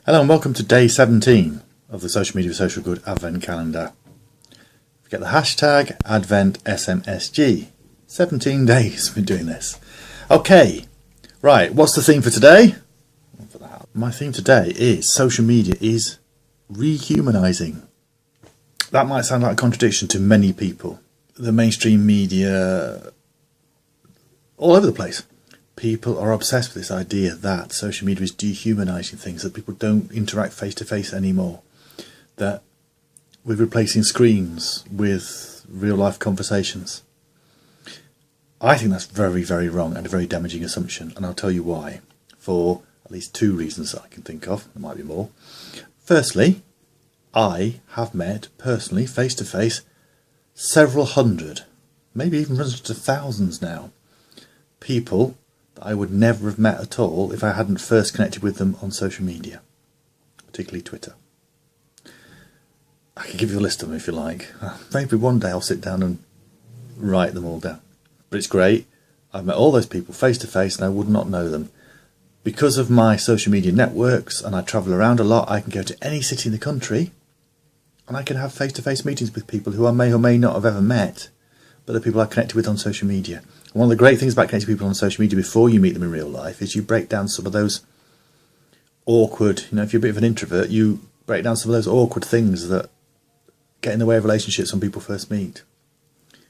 Hello and welcome to day 17 of the Social Media for Social Good Advent Calendar. Forget the hashtag adventsmsg. 17 days we've been doing this. Okay, right, what's the theme for today? My theme today is social media is rehumanizing. That might sound like a contradiction to many people. The mainstream media, all over the place. People are obsessed with this idea that social media is dehumanizing things, that people don't interact face to face anymore, that we're replacing screens with real life conversations. I think that's very, very wrong and a very damaging assumption, and I'll tell you why, for at least two reasons that I can think of. There might be more. Firstly, I have met personally, face to face, several hundred, maybe even hundreds of thousands now, people that I would never have met at all if I hadn't first connected with them on social media, particularly Twitter. I can give you a list of them if you like. Maybe one day I'll sit down and write them all down. But it's great. I've met all those people face to face and I would not know them. Because of my social media networks and I travel around a lot, I can go to any city in the country and I can have face-to-face meetings with people who I may or may not have ever met, but the people I've connected with on social media. And one of the great things about connecting people on social media before you meet them in real life is you break down some of those awkward, if you're a bit of an introvert, you break down some of those awkward things that get in the way of relationships when people first meet.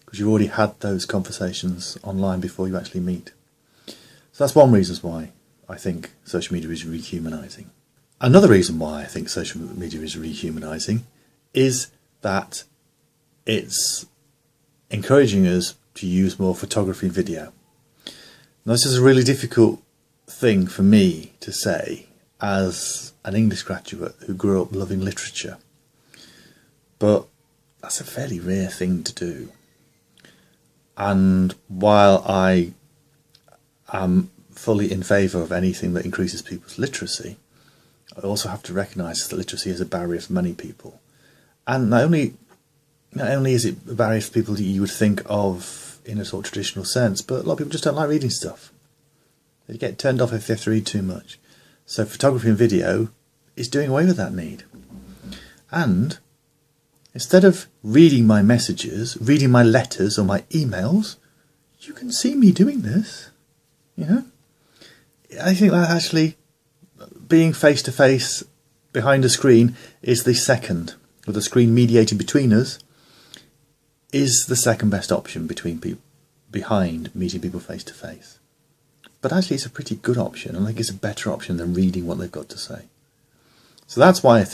Because you've already had those conversations online before you actually meet. So that's one reason why I think social media is rehumanizing. Another reason why I think social media is rehumanizing is that it's encouraging us to use more photography and video. Now, this is a really difficult thing for me to say as an English graduate who grew up loving literature, but that's a fairly rare thing to do. And while I am fully in favour of anything that increases people's literacy, I also have to recognise that literacy is a barrier for many people. And not only is it a barrier for people that you would think of in a sort of traditional sense, but a lot of people just don't like reading stuff. They get turned off if they have to read too much. So photography and video is doing away with that need. And instead of reading my messages, reading my letters or my emails, you can see me doing this. I think that actually being face to face behind a screen is the second, with a screen mediating between us, is the second best option behind meeting people face to face. But actually it's a pretty good option, and I think it's a better option than reading what they've got to say. So that's why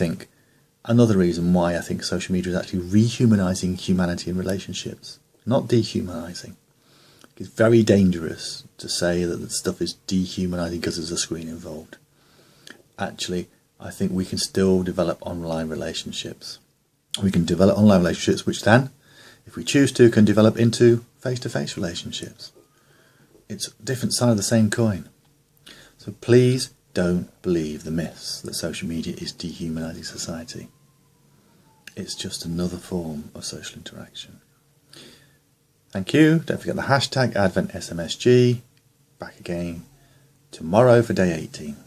another reason why I think social media is actually rehumanizing humanity in relationships, not dehumanizing. It's very dangerous to say that the stuff is dehumanizing because there's a screen involved. Actually, I think we can still develop online relationships. We can develop online relationships which then, if we choose to, can develop into face-to-face relationships. It's a different side of the same coin. So please don't believe the myths that social media is dehumanizing society. It's just another form of social interaction. Thank you. Don't forget the hashtag adventsmsg. Back again tomorrow for day 18.